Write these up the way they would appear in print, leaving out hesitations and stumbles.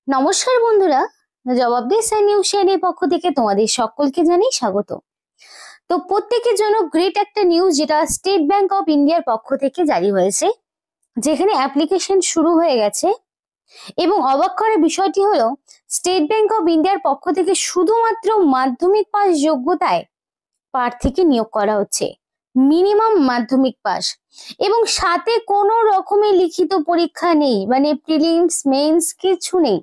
নমস্কার বন্ধুরা, জবাব দিয়ে সাই নিউজ চ্যানেলের পক্ষ থেকে তোমাদের সকলকে জানাই স্বাগত। তো প্রত্যেকের জন্য গ্রেট একটা নিউজ, যেটা স্টেট ব্যাংক অফ ইন্ডিয়ার পক্ষ থেকে জারি হয়েছে, যেখানে অ্যাপ্লিকেশন শুরু হয়ে গেছে। এবং অবাক করার বিষয়টি হলো, স্টেট ব্যাংক অফ ইন্ডিয়ার পক্ষ থেকে শুধুমাত্র মাধ্যমিক পাস যোগ্যতায় প্রার্থীকে নিয়োগ করা হচ্ছে, মিনিমাম মাধ্যমিক পাস, এবং সাথে কোনো রকমের লিখিত পরীক্ষা নেই, মানে প্রিলিমস মেন্স কিছু নেই,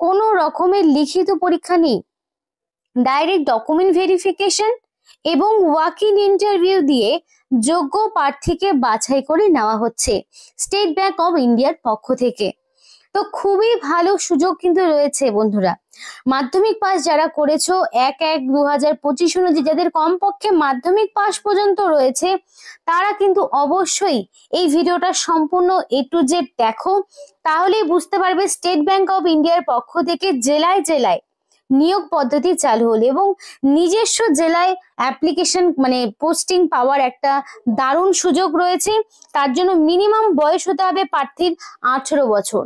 কোনো রকমের লিখিত পরীক্ষা নেই। ডাইরেক্ট ডকুমেন্ট ভেরিফিকেশন এবং ওয়াক ইন ইন্টারভিউ দিয়ে যোগ্য প্রার্থীকে বাছাই করে নেওয়া হচ্ছে স্টেট ব্যাংক অফ ইন্ডিয়ার পক্ষ থেকে। তো খুবই ভালো সুযোগ কিন্তু রয়েছে বন্ধুরা। মাধ্যমিক পাস যারা করেছো 1/1/2025 অনুযায়ী, যাদের কমপক্ষে মাধ্যমিক পাস পর্যন্ত রয়েছে, তারা কিন্তু অবশ্যই এই ভিডিওটা সম্পূর্ণ A to Z দেখো, তাহলেই বুঝতে পারবে স্টেট ব্যাংক অফ ইন্ডিয়ার পক্ষ থেকে জেলায় জেলায় নিয়োগ পদ্ধতি চালু হলো এবং নিজস্ব জেলায় অ্যাপ্লিকেশন মানে পোস্টিং পাওয়ার একটা দারুণ সুযোগ রয়েছে। তার জন্য মিনিমাম বয়স হতে হবে প্রার্থীর 18 বছর।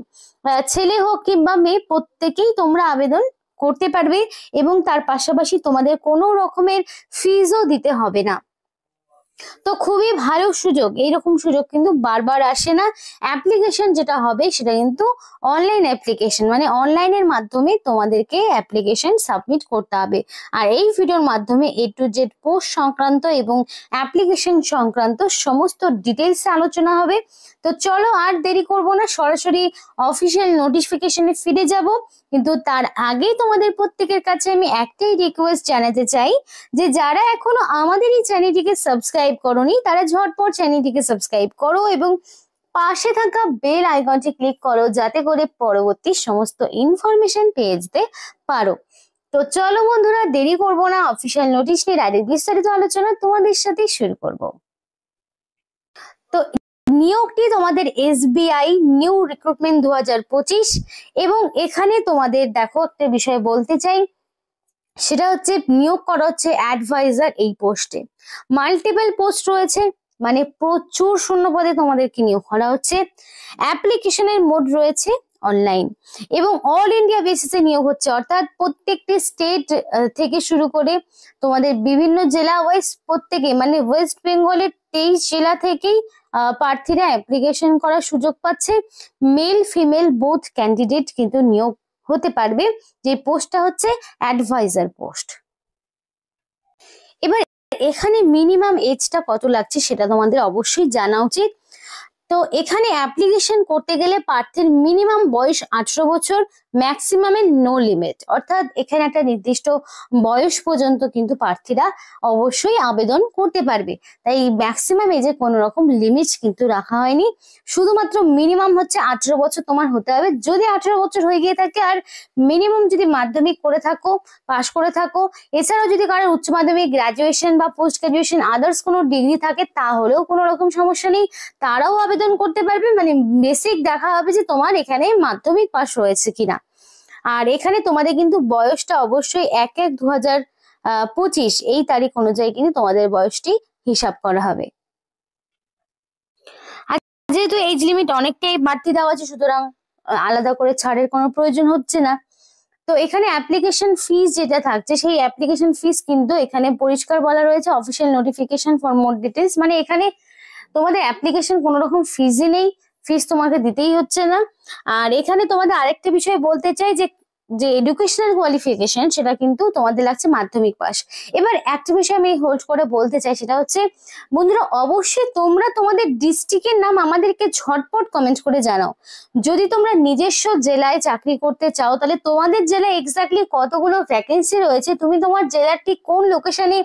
ছেলে হোক কিংবা মেয়ে, প্রত্যেকেই তোমরা আবেদন করতে পারবে এবং তার পাশাপাশি তোমাদের কোনো রকমের ফিজও দিতে হবে না। তো খুবই ভালো সুযোগ, এইরকম সুযোগ কিন্তু বারবার আসে না। অ্যাপ্লিকেশন যেটা হবে সেটা কিন্তু অনলাইন অ্যাপ্লিকেশন, মানে অনলাইনের মাধ্যমে তোমাদেরকে অ্যাপ্লিকেশন সাবমিট করতে হবে। আর এই ভিডিওর মাধ্যমে A to Z পোস্ট সংক্রান্ত এবং অ্যাপ্লিকেশন সংক্রান্ত সমস্ত ডিটেলস আলোচনা হবে। তো চলো আর দেরি করব না, সরাসরি অফিসিয়াল নোটিফিকেশনে ফিরে যাব। কিন্তু তার আগেই তোমাদের প্রত্যেকের কাছে আমি একটাই রিকোয়েস্ট জানাতে চাই, যে যারা এখনো আমাদের এই চ্যানেলটিকে সাবস্ক্রাইব করোনি, তারা ঝটপট চ্যানেলটিকে সাবস্ক্রাইব করো এবং পাশে থাকা বেল আইকনটি ক্লিক করো, যাতে করে পরবর্তী সমস্ত ইনফরমেশন পেয়ে যেতে পারো। তো চলো বন্ধুরা, দেরি করব না, অফিসিয়াল নোটিশ নিয়ে ডাইরেক্ট বিস্তারিত আলোচনা তোমাদের সাথে শুরু করব। তো নিয়োগটি তোমাদের SBI নিউ রিক্রুটমেন্ট 2025, এবং এখানে তোমাদের দেখো একটা বিষয় বলতে চাই, সেটা হচ্ছে নিয়োগ করা হচ্ছে অ্যাডভাইজার এই পোস্টে। মাল্টিপল পোস্ট রয়েছে, মানে প্রচুর শূন্য পদে তোমাদেরকে নিয়োগ করা হচ্ছে। অ্যাপ্লিকেশনের মোড রয়েছে অনলাইন এবং অল ইন্ডিয়া বেসিসে নিয়োগ হচ্ছে, অর্থাৎ প্রত্যেকটি স্টেট থেকে শুরু করে তোমাদের বিভিন্ন জেলা ওয়াইজ প্রত্যেকে, মানে ওয়েস্ট বেঙ্গলের 23 জেলা থেকেই প্রার্থীরা অ্যাপ্লিকেশন করার সুযোগ পাচ্ছে। মেল ফিমেল বোথ ক্যান্ডিডেট কিন্তু নিয়োগ হতে পারবে। যে পোস্টটা হচ্ছে অ্যাডভাইজার পোস্ট। এবার এখানে মিনিমাম এজটা কত লাগছে সেটা তোমাদের অবশ্যই জানা উচিত। তো এখানে অ্যাপ্লিকেশন করতে গেলে প্রার্থীর মিনিমাম বয়স 18 বছর, ম্যাক্সিমামের নো লিমিট, অর্থাৎ এখানে একটা নির্দিষ্ট বয়স পর্যন্ত কিন্তু প্রার্থীরা অবশ্যই আবেদন করতে পারবে। তাই ম্যাক্সিমাম এজে কোনো রকম লিমিট কিন্তু রাখা হয়নি, শুধুমাত্র মিনিমাম হচ্ছে 18 বছর তোমার হতে হবে। যদি 18 বছর হয়ে গিয়ে থাকে আর মিনিমাম যদি মাধ্যমিক করে থাকো, পাশ করে থাকো, এছাড়াও যদি কারোর উচ্চ মাধ্যমিক, গ্রাজুয়েশন বা পোস্ট গ্রাজুয়েশন আদার্স কোনো ডিগ্রি থাকে, তাহলেও কোনো রকম সমস্যা নেই, তারাও আবেদন করতে পারবে। মানে বেসিক দেখা হবে যে তোমার এখানে মাধ্যমিক পাস রয়েছে কিনা। আর এখানে তোমাদের কিন্তু বয়সটা অবশ্যই 1/1/2025 এই তারিখ অনুযায়ী কিন্তু তোমাদের বয়সটি হিসাব করা হবে। আর যেহেতু এজ লিমিট অনেকটাই বাড়তি দেওয়া আছে, সুতরাং আলাদা করে ছাড়ের কোনো প্রয়োজন হচ্ছে না। তো এখানে অ্যাপ্লিকেশন ফিস যেটা থাকছে, সেই অ্যাপ্লিকেশন ফিস কিন্তু এখানে পরিষ্কার বলা রয়েছে, official notification for more details, মানে এখানে তোমাদের অ্যাপ্লিকেশন কোনো রকম ফিজই নেই, ফিস তোমাকে দিতেই হচ্ছে না। আর এখানে তোমাদের আরেকটা বিষয় বলতে চাই, যে যে এডুকেশনাল কোয়ালিফিকেশন সেটা কিন্তু তোমাদের লাগছে মাধ্যমিক পাস। এবার একটা বিষয় আমি হোল্ড করে বলতে চাই, সেটা হচ্ছে বন্ধুরা, অবশ্যই তোমরা তোমাদের ডিস্ট্রিক্টের নাম আমাদেরকে ঝটপট কমেন্ট করে জানাও। যদি তোমরা নিজস্ব জেলায় চাকরি করতে চাও, তাহলে তোমাদের জেলায় এক্স্যাক্টলি কতগুলো ভ্যাকেন্সি রয়েছে, তুমি তোমার জেলার ঠিক কোন লোকেশনে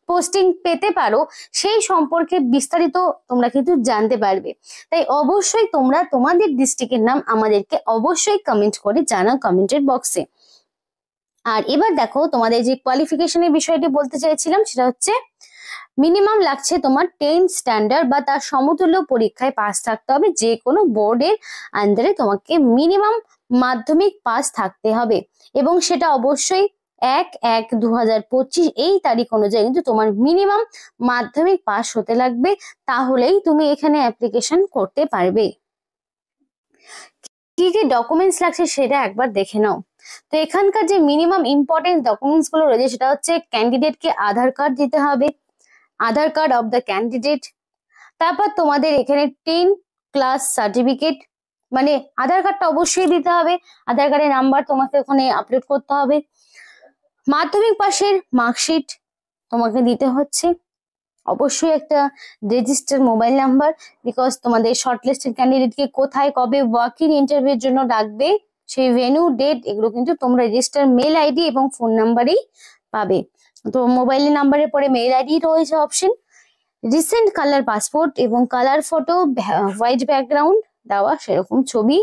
পোস্টিং পেতে পারো, সেই সম্পর্কে বিস্তারিত তোমরা কিন্তু জানতে পারবে। তাই অবশ্যই তোমরা তোমাদের ডিস্ট্রিক্টের নাম আমাদেরকে অবশ্যই কমেন্ট করে জানাও কমেন্টের বক্সে। আর এবার দেখো, তোমাদের যে কোয়ালিফিকেশনের বিষয়টি বলতে চাইছিলাম, সেটা হচ্ছে মিনিমাম লাগছে তোমার 10 স্ট্যান্ডার্ড বা তার সমতুল্য পরীক্ষায় পাস থাকতে হবে। যে কোনো বোর্ডের আন্ডারে তোমাকে মিনিমাম মাধ্যমিক পাস থাকতে হবে, এবং সেটা অবশ্যই 1/1/2025 এই তারিখ অনুযায়ী কিন্তু তোমার মিনিমাম মাধ্যমিক পাস হতে লাগবে, তাহলেই তুমি এখানে অ্যাপ্লিকেশন করতে পারবে। কি কি ডকুমেন্টস লাগছে সেটা একবার দেখে নাও। তো এখানকার যে মিনিমাম ইম্পর্টেন্ট ডকুমেন্টস গুলো রয়েছে সেটা হচ্ছে ক্যান্ডিডেটকে আধার কার্ড দিতে হবে, আধার কার্ড অফ দ্য ক্যান্ডিডেট। তারপর তোমাদের এখানে 10 ক্লাস সার্টিফিকেট, মানে আধার কার্ডটা অবশ্যই দিতে হবে, আধার কার্ডের নাম্বার তোমাকে ওখানে আপলোড করতে হবে। মাধ্যমিক পাশের মার্কশিট তোমাকে দিতে হচ্ছে, অবশ্যই একটা রেজিস্টার মোবাইল নাম্বার, বিকজ তোমাদের শর্টলিস্টেড ক্যান্ডিডেটকে কোথায় কবে ওয়াকিং ইন্টারভিউর জন্য ডাকবে, সেই ভেন্যু ডেট এগুলো কিন্তু তোমরা রেজিস্টার মেল আইডি এবং ফোন নাম্বারেই পাবে। তো মোবাইল নাম্বারের পরে মেল আইডি রয়েছে অপশন। রিসেন্ট কালার পাসপোর্ট এবং কালার ফটো, হোয়াইট ব্যাকগ্রাউন্ড দেওয়া সেরকম ছবি,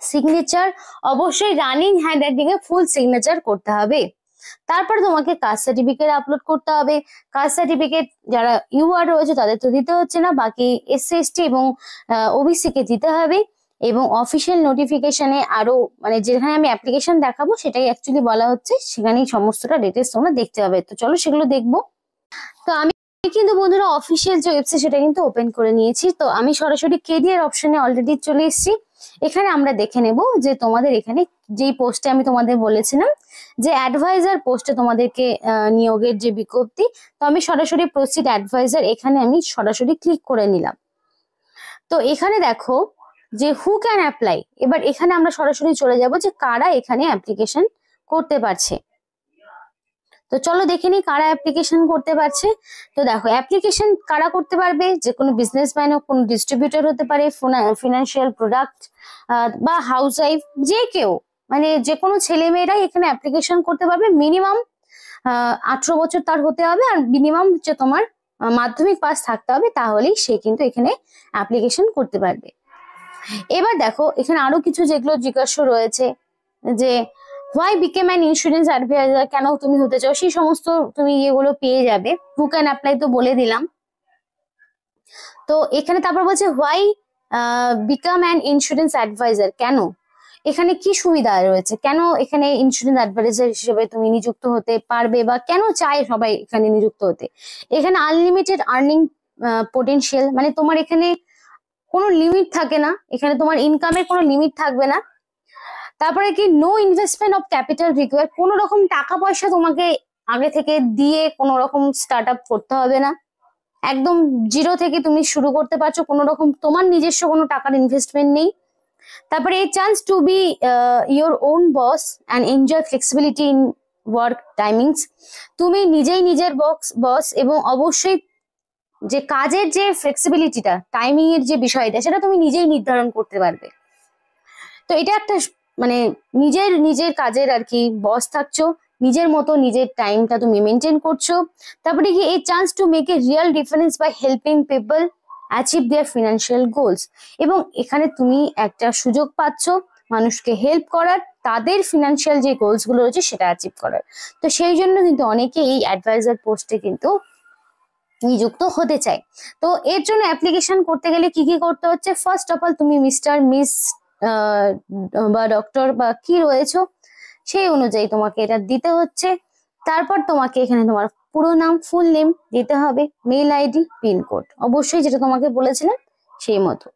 সিগনেচার অবশ্যই রানিং হ্যান্ড রাইটিং এ ফুল সিগনেচার করতে হবে। তারপর তোমাকে কাস্ট সার্টিফিকেট আপলোড করতে হবে। কাস্ট সার্টিফিকেট যারা ইউআর রয়েছে তাদের তো দিতে হচ্ছে না, বাকি এসসি এসটি এবং ওবিসি কে দিতে হবে। এবং অফিসিয়াল নোটিফিকেশনে আরো মানে যেখানে আমি অ্যাপ্লিকেশন দেখাবো সেটাই অ্যাকচুয়ালি বলা হচ্ছে, সেখানেই সমস্তটা ডিটেলস তোমরা দেখতে হবে। তো চলো সেগুলো দেখবো। তো আমি কিন্তু বন্ধুরা অফিসিয়াল যে ওয়েবসাইট সেটা কিন্তু ওপেন করে নিয়েছি। তো আমি সরাসরি কেরিয়ার অপশনে অলরেডি চলে এসেছি। এখানে আমরা দেখে নেব যে তোমাদের এখানে যেই পোস্টে আমি তোমাদের বলেছিলাম যে অ্যাডভাইজার পোস্টে তোমাদেরকে নিয়োগের যে বিজ্ঞপ্তি, তো আমি সরাসরি প্রসিড অ্যাডভাইজার এখানে আমি সরাসরি ক্লিক করে নিলাম। তো এখানে দেখো যে হু ক্যান অ্যাপ্লাই, এবার এখানে আমরা সরাসরি চলে যাব যে কারা এখানে অ্যাপ্লিকেশন করতে পারছে। তো চলো দেখে নিই কারা অ্যাপ্লিকেশন করতে পারছে। তো দেখো অ্যাপ্লিকেশন কারা করতে পারবে, যে কোনো বিজনেসম্যান হোক, কোনো ডিস্ট্রিবিউটর হতে পারে, ফিনান্সিয়াল প্রোডাক্ট বা হাউস ওয়াইফ, যে কেউ মানে যে কোনো ছেলে মেয়েরাই এখানে অ্যাপ্লিকেশন করতে পারবে। মিনিমাম 18 বছর তার হতে হবে, আর মিনিমাম হচ্ছে তোমার মাধ্যমিক পাস থাকতে হবে, তাহলেই সে কিন্তু এখানে অ্যাপ্লিকেশন করতে পারবে। এবার দেখো এখানে আরো কিছু যেগুলো জিজ্ঞাসা রয়েছে যে why became an insurance advisor, কেন তুমি হতে চাও, সেই সমস্ত তুমি এগুলো পেয়ে যাবে। হু ক্যান অ্যাপ্লাই তো বলে দিলাম। তো এখানে তারপর বলছে why become an insurance advisor, কেন এখানে কি সুবিধা রয়েছে, কেন এখানে ইন্স্যুরেন্স অ্যাডভাইজার হিসেবে তুমি নিযুক্ত হতে পারবে, বা কেন চায় সবাই এখানে নিযুক্ত হতে। এখানে আনলিমিটেড আর্নিং পোটেনশিয়াল, মানে তোমার এখানে কোনো লিমিট থাকে না, এখানে তোমার ইনকামের কোনো লিমিট থাকবে না। তারপরে কি no investment of capital require, কোনো রকম টাকা পয়সা তোমাকে আগে থেকে দিয়ে কোনো রকম স্টার্ট আপ করতে হবে না, একদম জিরো থেকে তুমি শুরু করতে পারছো, কোনো রকম তোমার নিজস্ব কোনো টাকার ইনভেস্টমেন্ট নেই। তারপরে এই chance two B your own boss and enjoy flexibility in work timings, তুমি নিজেই নিজের বস এবং অবশ্যই যে কাজের যে ফ্লেক্সিবিলিটিটা, টাইমিং এর যে বিষয়টা, সেটা তুমি নিজেই নির্ধারণ করতে পারবে। তো এটা একটা মানে নিজের নিজের কাজের আর কি বস থাকছো, নিজের মতো নিজের টাইমটা তুমি মেনটেন করছো। তারপরে কি এই chance to make a real difference by helping people achieve their financial goals, এবং এখানে তুমি একটা সুযোগ পাচ্ছ মানুষকে হেল্প করার, তাদের ফিনান্সিয়াল যে গোলস গুলো রয়েছে সেটা অ্যাচিভ করার। তো সেই জন্য কিন্তু অনেকে এই অ্যাডভাইজার পোস্টে কিন্তু নিযুক্ত হতে চায়। তো এর জন্য অ্যাপ্লিকেশন করতে গেলে কি কি করতে হচ্ছে, ফার্স্ট অফ অল তুমি মিস্টার মিস বা ডক্টর বা কি রয়েছে সেই অনুযায়ী তোমাকে এটা দিতে হচ্ছে। তারপর তোমাকে এখানে তোমার পুরো নাম, ফুল নেম দিতে হবে, মেল আইডি, পিনকোড অবশ্যই যেটা তোমাকে বলেছিলাম সেই মতো।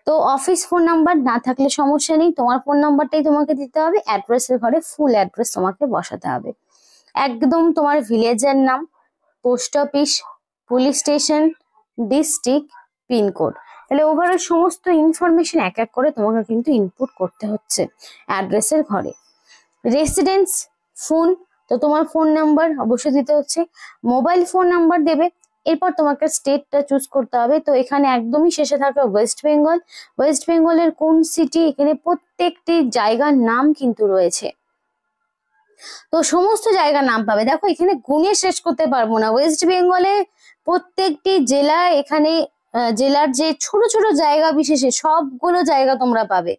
তো অফিস ফোন নাম্বার না থাকলে সমস্যা নেই, তোমার ফোন নাম্বারটাই তোমাকে দিতে হবে। অ্যাড্রেসের ঘরে ফুল অ্যাড্রেস তোমাকে বসাতে হবে, একদম তোমার ভিলেজের নাম, post office, police station, district, pincode, তাহলে ওভারঅল সমস্ত ইনফরমেশন এক এক করে তোমাকে কিন্তু ইনপুট করতে হচ্ছে অ্যাড্রেসের ঘরে। রেসিডেন্স, ফোন, তো তোমার ফোন নাম্বার অবশ্যই দিতে হচ্ছে, মোবাইল ফোন নাম্বার দেবে। এরপর তোমাকে স্টেটটা চুজ করতে হবে। তো এখানে একদমই শেষে থাকে ওয়েস্ট বেঙ্গল। ওয়েস্ট বেঙ্গলের কোন সিটি, এখানে প্রত্যেকটি জায়গার নাম কিন্তু রয়েছে, তো সমস্ত জায়গার নাম পাবে। দেখো এখানে গুণে শেষ করতে পারবো না, ওয়েস্ট বেঙ্গলে প্রত্যেকটি জেলা, এখানে জেলার যে ছোট ছোট জায়গা বিশেষে সবগুলো জায়গা তোমরা পাবে।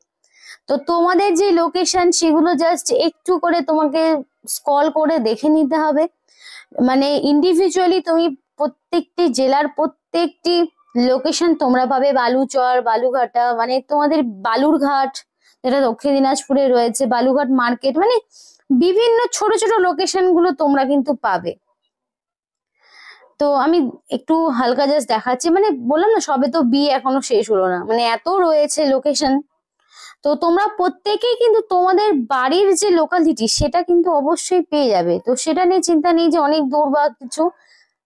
তো তোমাদের যে লোকেশন সেগুলো জাস্ট একটু করে তোমাকে স্ক্রল করে দেখে নিতে হবে, মানে ইন্ডিভিজুয়ালি তুমি প্রত্যেকটি জেলার প্রত্যেকটি লোকেশন তোমরা পাবে। বালুচর, বালুঘাটা, মানে তোমাদের বালুরঘাট যেটা দক্ষিণ দিনাজপুরে রয়েছে, বালুঘাট মার্কেট, মানে বিভিন্ন ছোট ছোট লোকেশন গুলো তোমরা কিন্তু পাবে। তো আমি একটু হালকা জাস্ট দেখাচ্ছি, মানে বললাম না সবে তো বিয়ে এখনো শেষ হলো না, মানে এত রয়েছে লোকেশন। তো তোমরা প্রত্যেকেই কিন্তু তোমাদের বাড়ির যে লোকালিটি সেটা কিন্তু অবশ্যই পেয়ে যাবে। তো সেটা নিয়ে চিন্তা নেই যে অনেক দূর বা কিছু,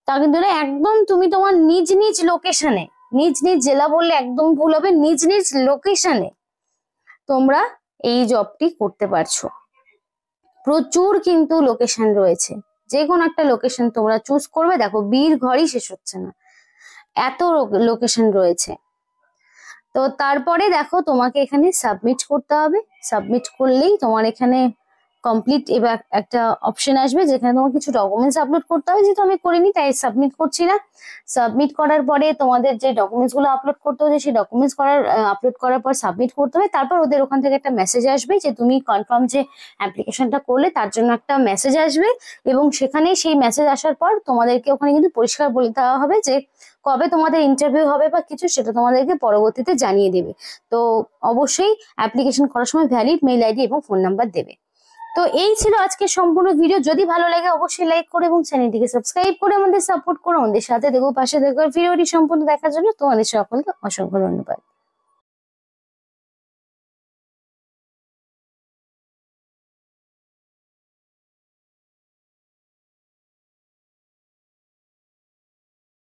তা কিন্তু না, একদম তুমি তোমার নিজ নিজ লোকেশনে, নিজ নিজ জেলা বললে একদম ভুল হবে, নিজ নিজ লোকেশনে তোমরা এই জবটি করতে পারছো। প্রচুর কিন্তু লোকেশন রয়েছে, যে কোনো একটা লোকেশন তোমরা চুজ করবে। দেখো বীর ঘরই শেষ হচ্ছে না, এত লোকেশন রয়েছে। তো তারপরে দেখো তোমাকে এখানে সাবমিট করতে হবে। সাবমিট করলেই তোমার এখানে কমপ্লিট, এবার একটা অপশন আসবে যেখানে তোমার কিছু ডকুমেন্টস আপলোড করতে হবে, যেহেতু আমি করিনি তাই সাবমিট করছি না। সাবমিট করার পরে তোমাদের যে ডকুমেন্টস গুলো আপলোড করতে হবে সেই ডকুমেন্টস আপলোড করার পর সাবমিট করতে হবে। তারপর ওদের ওখান থেকে একটা মেসেজ আসবে যে তুমি কনফার্ম যে অ্যাপ্লিকেশনটা করলে তার জন্য একটা মেসেজ আসবে, এবং সেখানে সেই মেসেজ আসার পর তোমাদেরকে ওখানে কিন্তু পরিষ্কার বলে দেওয়া হবে যে কবে তোমাদের ইন্টারভিউ হবে বা কিছু, সেটা তোমাদেরকে পরবর্তীতে জানিয়ে দেবে। তো অবশ্যই অ্যাপ্লিকেশন করার সময় ভ্যালিড মেইল আইডি এবং ফোন নাম্বার দেবে। তো এই ছিল আজকে সম্পূর্ণ ভিডিও। যদি ভালো লাগে অবশ্যই লাইক করে এবং চ্যানেলটিকে সাবস্ক্রাইব করে আমাদের সাপোর্ট করো, আমাদের সাথে দেখো, পাশে দেখো। ভিডিওটি সম্পূর্ণ দেখার জন্য তোমাদের সকলকে অসংখ্য ধন্যবাদ।